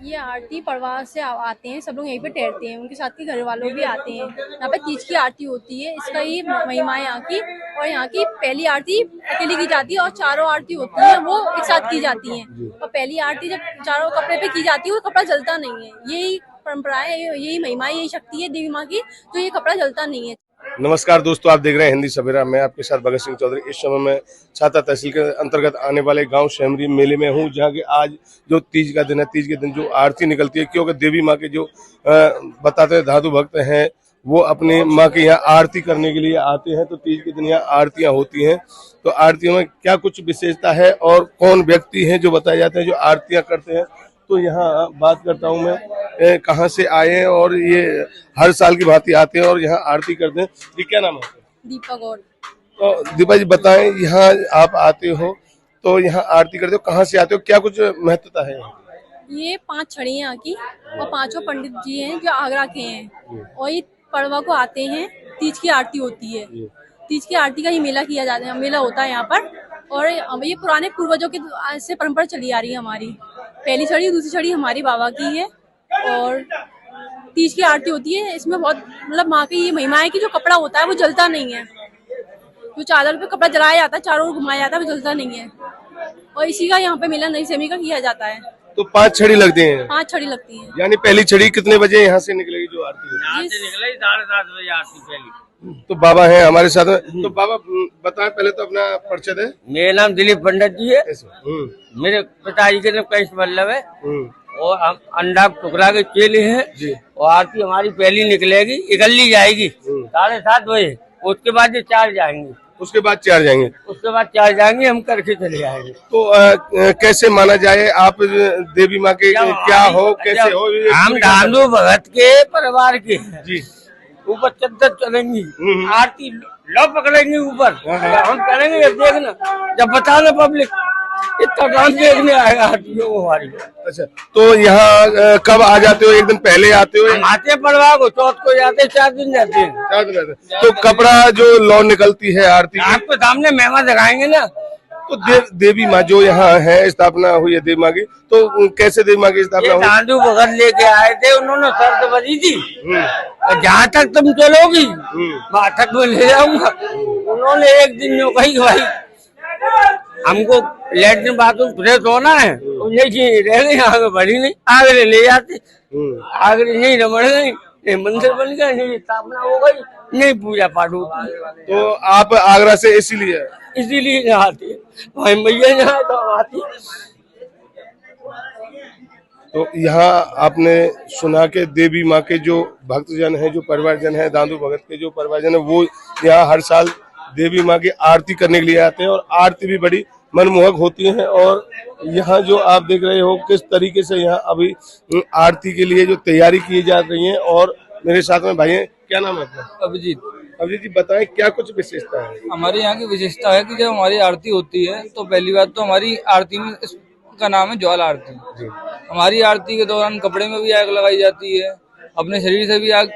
ये आरती परवाह से आते हैं, सब लोग यहीं पे ठहरते हैं, उनके साथ के घर वालों भी आते हैं। यहाँ पे तीज की आरती होती है, इसका ये महिमा है यहाँ की। और यहाँ की पहली आरती अकेली की जाती है और चारों आरती होती है वो एक साथ की जाती है। और पहली आरती जब चारों कपड़े पे की जाती है वो कपड़ा जलता नहीं है। यही परंपरा है, यही महिमा है, यही शक्ति है देवी माँ की, जो ये कपड़ा जलता नहीं है। नमस्कार दोस्तों, आप देख रहे हैं हिंदी सवेरा। मैं आपके साथ भगत सिंह चौधरी। इस समय मैं छाता तहसील के अंतर्गत आने वाले गांव शेमरी मेले में हूं, जहां के आज जो तीज का दिन है, तीज के दिन जो आरती निकलती है, क्योंकि देवी माँ के जो बताते धातु भक्त हैं वो अपनी माँ के यहाँ आरती करने के लिए आते हैं। तो तीज के दिन यहाँ आरतियां होती हैं। तो आरतियों में क्या कुछ विशेषता है और कौन व्यक्ति हैं जो बताए जाते हैं जो आरतियां करते हैं, तो यहाँ बात करता हूँ मैं कहाँ से आए हैं और ये हर साल की भांति आते हैं और यहाँ आरती करते हैं। जी क्या नाम है? दीपक। और तो दीपा जी बताएं, यहाँ आप आते हो तो यहाँ आरती करते हो, कहाँ से आते हो, क्या कुछ महत्वता है? ये 5 छड़ी हैं यहाँ की और 5 पंडित जी हैं जो आगरा के हैं। और ये पड़वा को आते हैं, तीज की आरती होती है। तीज की आरती का ही मेला किया जाता है, मेला होता है यहाँ पर। और ये पुराने पूर्वजों की से परंपरा चली आ रही है हमारी। पहली छड़ी दूसरी छड़ी हमारी बाबा की है और तीज की आरती होती है। इसमें बहुत मतलब माँ की ये महिमा है कि जो कपड़ा होता है वो जलता नहीं है। जो चादर पे कपड़ा जलाया जाता है, चारों ओर घुमाया जाता है, वो जलता नहीं है। और इसी का यहाँ पे मेला नई सेमी का किया जाता है। तो 5 छड़ी लगती हैं? 5 छड़ी लगती है। यानी पहली छड़ी कितने बजे यहाँ से निकलेगी जो आरती होगी? यहाँ से निकलेगी 7:30 बजे आरती पहली। तो बाबा हैं हमारे साथ में। तो बाबा बताएं पहले तो अपना परिचय दें। मेरा नाम दिलीप पंडित जी है। मेरे पिताजी के नाम कैश वल्लभ है और हम अंडा टुकड़ा के चेले हैं। और आरती हमारी पहली निकलेगी, इकल्ली जाएगी 7:30 बजे। उसके बाद 4 जाएंगे। उसके बाद 4 जाएंगे? उसके बाद 4 जाएंगे, हम करके चले जाएंगे। तो कैसे माना जाए आप देवी माँ के क्या हो, कैसे हो? हम धांधु भगत के परिवार के हैं जी। ऊपर चद्दर चलेंगी, आरती लो पकड़ेंगे ऊपर, हम करेंगे जब देखना, जब बताना पब्लिक इतना डांस देखने आएगा आरती हमारी। अच्छा, तो यहाँ कब आ जाते हो? एक दिन पहले आते हो? आते हैं पड़वा को, चौथ को जाते हैं, 4 दिन जाते हैं। 4 दिन रहते हैं। तो कपड़ा जो लौ निकलती है आरती की, आपको सामने मेहमा दिखाएंगे ना। तो देवी माँ जो यहाँ है, स्थापना हुई है देवी माँ की, तो कैसे देवी माँ की स्थापना हुई? धांधु भगत लेके आए थे, उन्होंने शर्त बनी थी जहाँ तक तुम चलोगी वहाँ तक मैं ले जाऊंगा। उन्होंने एक दिन जो कही भाई हमको लैट्रिन बाथरूम फ्रेश होना है, तो नहीं रह गई, आगे बढ़ी नहीं, आगे ले जाते, आगे नहीं रमण गई, मंदिर बन गया, नहीं स्थापना हो गई, नहीं पूजा पाठ होती। तो आप आगरा से इसीलिए आती है भाई मैया यहाँ तो आती। तो यहाँ आपने सुना के देवी माँ के जो भक्तजन है, जो परिवारजन है, दादू भगत के जो परिवारजन है, वो यहाँ हर साल देवी माँ की आरती करने के लिए आते हैं और आरती भी बड़ी मनमोहक होती है। और यहाँ जो आप देख रहे हो किस तरीके से यहाँ अभी आरती के लिए जो तैयारी की जा रही है। और मेरे साथ में भाई है, क्या नाम है आपका? अभिजीत। अभिजीत जी बताएं क्या कुछ विशेषता है? हमारे यहाँ की विशेषता है कि जब हमारी आरती होती है तो पहली बात तो हमारी आरती में का नाम है ज्वाला आरती। हमारी आरती के दौरान कपड़े में भी आग लगाई जाती है, अपने शरीर से भी आग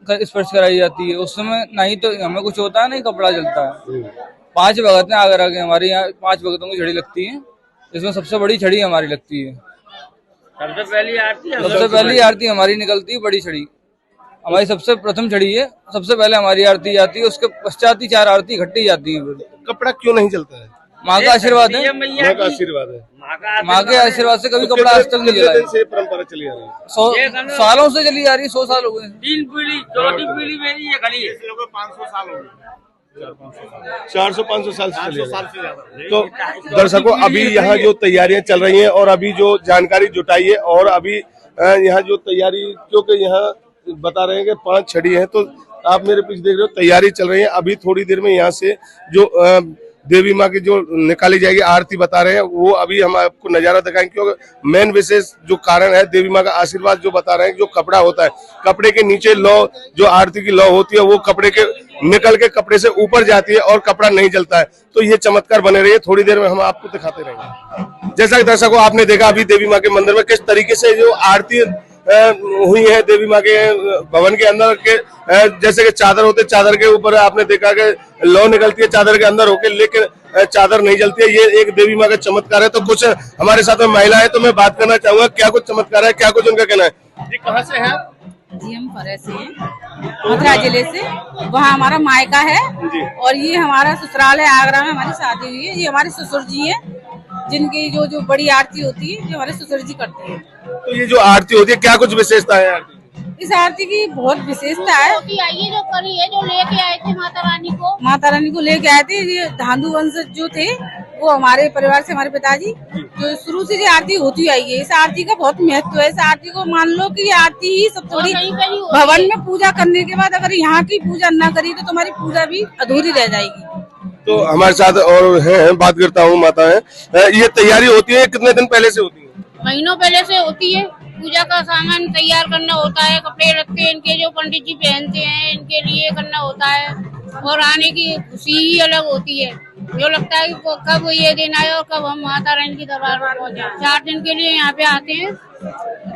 स्पर्श कराई जाती है। उस समय नहीं तो हमें कुछ होता है, नहीं कपड़ा जलता है। 5 भगत हैं आगरा के, हमारे यहाँ 5 भगतों की छड़ी लगती है, इसमें सबसे बड़ी छड़ी हमारी लगती है। सबसे पहली आरती हमारी निकलती है, बड़ी छड़ी हमारी सबसे प्रथम छड़ी है। सबसे पहले हमारी आरती जाती है, उसके पश्चात ही 4 आरती इकट्ठी जाती है। कपड़ा क्यों नहीं जलता है? माँ का आशीर्वाद है, माँ का आशीर्वाद है। माँ के आशीर्वाद से कभी कपड़ा आज तक नहीं जला है। से परंपरा चली आ रही है? 100 सालों से चली आ रही है, 100 साल हो गए। 3 पीढ़ी, चौथी पीढ़ी मेरी ये खड़ी है। 500 साल हो गए, 400-500 साल से चली आ रही है। तो दर्शकों, अभी यहाँ जो तैयारियां चल रही हैं और अभी जो जानकारी जुटाई है और अभी यहाँ जो तैयारी, क्योंकि यहाँ बता रहे हैं कि 5 छड़ी है, तो आप मेरे पीछे देख रहे हो तैयारी चल रही है। अभी थोड़ी देर में यहाँ से जो देवी माँ की जो निकाली जाएगी आरती बता रहे हैं, वो अभी हम आपको नजारा दिखाएंगे। क्योंकि मेन विशेष जो कारण है देवी माँ का आशीर्वाद जो बता रहे हैं, जो कपड़ा होता है, कपड़े के नीचे लौ जो आरती की लौ होती है वो कपड़े के निकल के कपड़े से ऊपर जाती है और कपड़ा नहीं जलता है। तो ये चमत्कार बने रहिए, थोड़ी देर में हम आपको दिखाते रहेंगे। जैसा कि दर्शकों आपने देखा अभी देवी माँ के मंदिर में किस तरीके से जो आरती हुई है देवी माँ के भवन के अंदर के, जैसे कि चादर होते, चादर के ऊपर आपने देखा कि लौ निकलती है चादर के अंदर होके, लेकिन चादर नहीं जलती है। ये एक देवी माँ का चमत्कार है। तो कुछ हमारे साथ में महिला है, तो मैं बात करना चाहूंगा क्या कुछ चमत्कार है, क्या कुछ उनका कहना है। जी कहाँ से है? जी हम फरे से हैं, मथुरा जिले से। वहाँ हमारा मायका है और ये हमारा ससुराल है। आगरा में हमारी शादी हुई है। ये हमारे ससुर जी हैं, जिनकी जो बड़ी आरती होती है, जो हमारे ससुर जी करते हैं। तो ये जो आरती होती है, क्या कुछ विशेषता है आरती? इस आरती की बहुत विशेषता है। आई जो करी है, जो लेके आए थे माता रानी को लेके आए थे। ये धांधु वंश जो थे, वो हमारे परिवार से, हमारे पिताजी जो शुरू से ये आरती होती आई है। इस आरती का बहुत महत्व है। इस आरती को मान लो कि ये आरती ही सबसे बड़ी। भवन में पूजा करने के बाद अगर यहाँ की पूजा न करी तो तुम्हारी पूजा भी अधूरी रह जाएगी। तो हमारे साथ और हैं, बात करता हूँ, माता है। ये तैयारी होती है कितने दिन पहले से होती है? महीनों पहले से होती है। पूजा का सामान तैयार करना होता है, कपड़े रखते हैं इनके, जो पंडित जी पहनते हैं इनके लिए करना होता है। और आने की खुशी ही अलग होती है, जो लगता है कि कब ये दिन आए और कब हम माता रानी की दरबार में पहुँच जाए। 4 दिन के लिए यहाँ पे आते हैं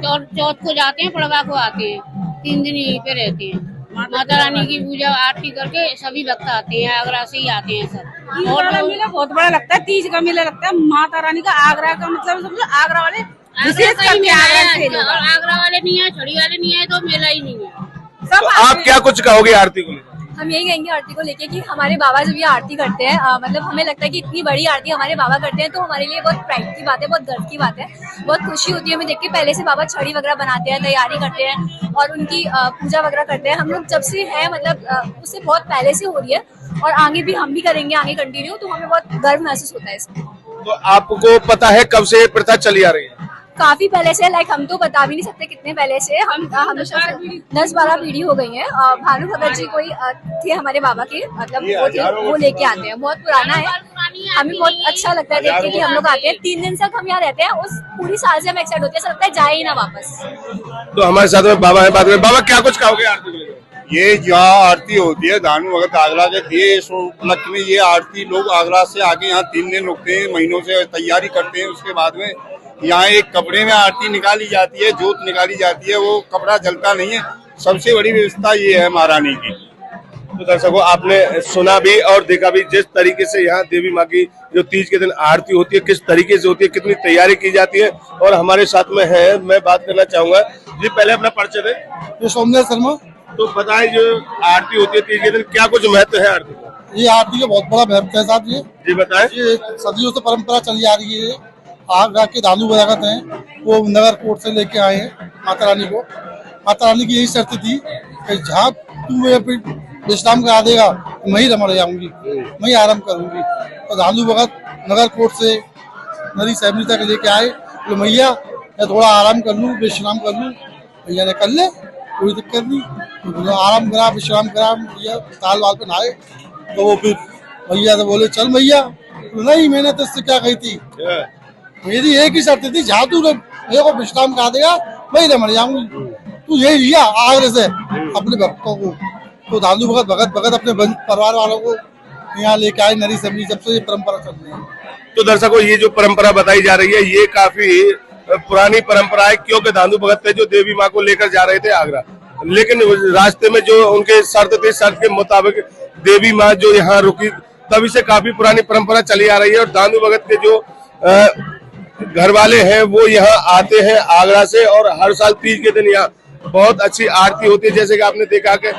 और चौथ को जाते हैं, पड़वा को आते हैं। 3 दिन यहीं पे रहते हैं। माता रानी की पूजा आरती करके सभी भक्त आते हैं, आगरा से ही आते हैं सब। और मेला बहुत बड़ा लगता है, तीज का मेला लगता है माता रानी का। आगरा का मतलब समझो, आगरा वाले विशेष करके आगरा वाले नहीं है, छड़ी वाले नहीं है, तो मेला ही नहीं है। तो आप क्या कुछ कहोगे आरती को लेकर? हम यही कहेंगे आरती को लेके कि हमारे बाबा जब ये आरती करते हैं, मतलब हमें लगता है कि इतनी बड़ी आरती हमारे बाबा करते हैं, तो हमारे लिए बहुत प्राइड की बात है, बहुत गर्व की बात है, बहुत खुशी होती है हमें देख के। पहले से बाबा छड़ी वगैरह बनाते हैं, तैयारी करते हैं और उनकी पूजा वगैरह करते हैं। हम लोग जब से है, मतलब उससे बहुत पहले से हो रही है और आगे भी हम भी करेंगे, आगे कंटिन्यू। तो हमें बहुत गर्व महसूस होता है इसमें। तो आपको पता है कब से प्रथा चली आ रही है? काफी पहले से, लाइक हम तो बता भी नहीं सकते कितने पहले से। हम हमेशा 10-12 पीढ़ी हो गई है। भानु भगत जी कोई थे हमारे बाबा के, मतलब वो लेके आते हैं, बहुत पुराना है। हमें बहुत अच्छा लगता है देख के कि हम लोग आते हैं। 3 दिन तक हम यहाँ रहते हैं। उस पूरी साल से हम एक्साइट होते हैं, ऐसा लगता है जाए ही ना वापस। तो हमारे साथ में बाबा है, बात करें। बाबा क्या कुछ कहोगे आरती को लेकर? ये जहाँ आरती होती है धानु भगत आगरा के, ये उपलक्ष्य में ये आरती लोग आगरा से आके यहाँ 3 दिन रुकते हैं, महीनों से तैयारी करते हैं। उसके बाद में यहाँ एक कपड़े में आरती निकाली जाती है, जोत निकाली जाती है, वो कपड़ा जलता नहीं है। सबसे बड़ी व्यवस्था ये है महारानी की। तो दर्शकों, आपने सुना भी और देखा भी जिस तरीके से यहाँ देवी माँ की जो तीज के दिन आरती होती है, किस तरीके से होती है, कितनी तैयारी की जाती है। और हमारे साथ में है, मैं बात करना चाहूंगा जी, पहले अपना परिचय दें। सोमनाथ शर्मा। तो बताएं, जो आरती होती है तीज के दिन, क्या कुछ महत्व है आरती का? ये आरती का बहुत बड़ा महत्व है साहब। ये जी बताएं। ये सदियों से परंपरा चली आ रही है। आगरा के दानू भगत हैं, वो नगर कोर्ट से लेके आए हैं माता रानी को। माता रानी की यही शर्त थी कि जहाँ तू विश्राम करा देगा मैं ही रमण जाऊंगी, मैं ही आराम करूंगी। तो दानू भगत नगर कोर्ट से नरी सैमनी तक लेके आए। तो मैया मैं थोड़ा आराम कर लूँ, विश्राम कर लूँ। भैया ने कर ले, कोई दिक्कत नहीं। तो आराम करा, विश्राम करा। भैया ताल वाल पे नहाए, तो वो फिर भैया से बोले चल भैया। तो नहीं, मैंने तो इससे क्या कही थी, मेरी एक ही शर्त थी, जहाँ तू मेरे को विश्राम करा देगा मैं ही मर जाऊंगी। तू यही लिया आगरे से अपने भक्तों को। तो दादू भगत अपने परिवार वालों को यहाँ लेके आए नरी सैमनी, जब से ये परंपरा चल रही है। तो दर्शकों, ये जो परंपरा बताई जा रही है, ये काफी पुरानी परंपरा है, क्योंकि दादू भगत थे जो देवी माँ को लेकर जा रहे थे आगरा, लेकिन रास्ते में जो उनके शर्त थी, शर्त के मुताबिक देवी माँ जो यहाँ रुकी, तभी से काफी पुरानी परंपरा चली आ रही है। और दादू भगत के जो घर वाले हैं वो यहाँ आते हैं आगरा से, और हर साल तीज के दिन यहाँ बहुत अच्छी आरती होती है। जैसे कि आपने देखा कि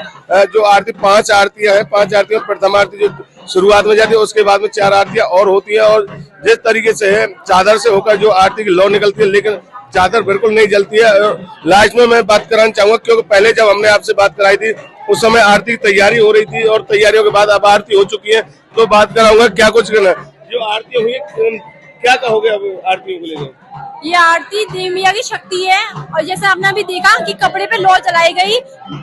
जो आरती 5 आरतियां हैं, 5 आरतियां, प्रथम आरती जो शुरुआत में जाती है, उसके बाद में 4 आरतियां और होती है। और जिस तरीके से है, चादर से होकर जो आरती की लौ निकलती है, लेकिन चादर बिल्कुल नहीं जलती है। लास्ट में मैं बात कराना चाहूंगा, क्योंकि पहले जब हमने आपसे बात कराई थी उस समय आरती की तैयारी हो रही थी, और तैयारियों के बाद अब आरती हो चुकी है। तो बात कराऊंगा क्या कुछ करना जो आरती हुई, क्या कहोगे अब आरतियों को लेकर? ये आरती देवी मैया की शक्ति है। और जैसे आपने अभी देखा कि कपड़े पे लौ जलाई गई,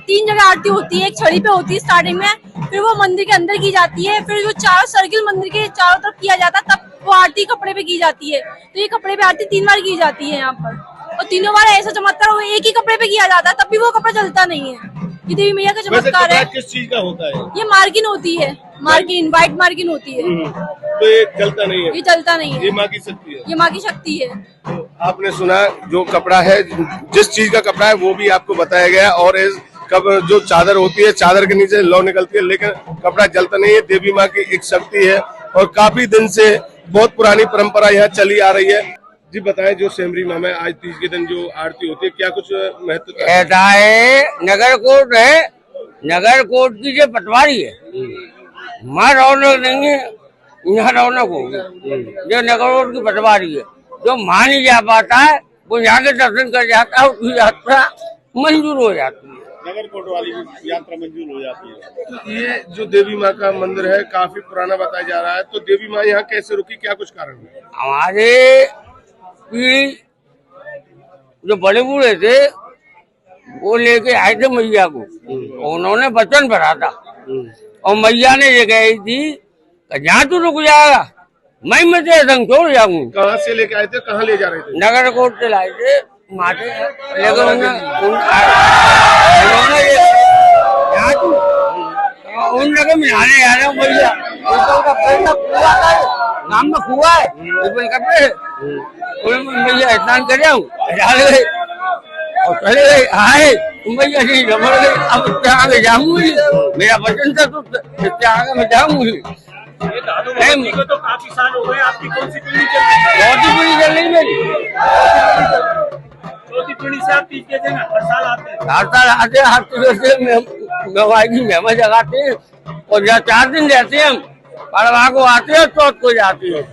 3 जगह आरती होती है। एक छड़ी पे होती है स्टार्टिंग में, फिर वो मंदिर के अंदर की जाती है, फिर जो चारों सर्किल मंदिर के चारों तरफ किया जाता है, तब वो आरती कपड़े पे की जाती है। तो ये कपड़े पे आरती 3 बार की जाती है यहाँ पर, और तीनों बार ऐसा चमत्कार वो एक ही कपड़े पे किया जाता है, तब भी वो कपड़ा जलता नहीं है। ये देवी मैया का चमत्कार है। किस चीज का होता है? ये मार्किन होती है, मार्किन, व्हाइट मार्किन होती है। तो ये जलता नहीं है? ये जलता नहीं है। ये माँ की शक्ति है। ये माँ की शक्ति है। तो आपने सुना, जो कपड़ा है, जिस चीज का कपड़ा है वो भी आपको बताया गया। और जो चादर होती है, चादर के नीचे लौ निकलती है, लेकिन कपड़ा जलता नहीं है। देवी माँ की एक शक्ति है। और काफी दिन से बहुत पुरानी परंपरा यहाँ चली आ रही है। जी बताएं, जो सेमरी माँ में आज तीज के दिन जो आरती होती है, क्या कुछ महत्व ऐसा है, नगर कोर्ट है, नगर कोर्ट की जो पटवारी है, वहाँ रौनक नहीं है, यहाँ रौनक होगी। जो नगर कोर्ट की पटवारी है, जो वहाँ नहीं जा पाता है, वो यहाँ के दर्शन कर जाता है, उसकी यात्रा मंजूर हो जाती है। नगर कोर्ट वाली यात्रा मंजूर हो जाती है। तो ये जो देवी माँ का मंदिर है काफी पुराना बताया जा रहा है, तो देवी माँ यहाँ कैसे रुकी, क्या कुछ कारण है? हमारे पीढ़ी जो बड़े बूढ़े थे वो लेके आए थे मैया को, उन्होंने वचन भरा था और मैया ने ये कही थी जहाँ तू रुक जाएगा मैं तेरे संग छोड़ जाऊंगा। कहाँ से लेके आए थे, कहाँ ले जा रहे थे? नगर कोर्ट से लाए थे माथे, लेकिन उन जगह मिलाने आ रहे हो भैया, नाम में खुआ है कपड़े भैया स्नान कर जाऊँ और चले गए, आए भैया नहीं रमड़ गए, अब इससे आगे जाऊंगी, मेरा वचन था तो इससे आगे मैं जाऊंगी। तो काफी साल हो गए, आपकी कौन सी पीढ़ी चल रही है? बहुत ही पीढ़ी चल रही मेरी, चौथी पीढ़ी से आप तीज के दिन हर साल आते हैं? हर साल आते हैं, हर गवाई की मेहमा जगाते हैं और 4 दिन रहते हैं हम, पड़वा को आते हैं, चौथ को जाते हैं।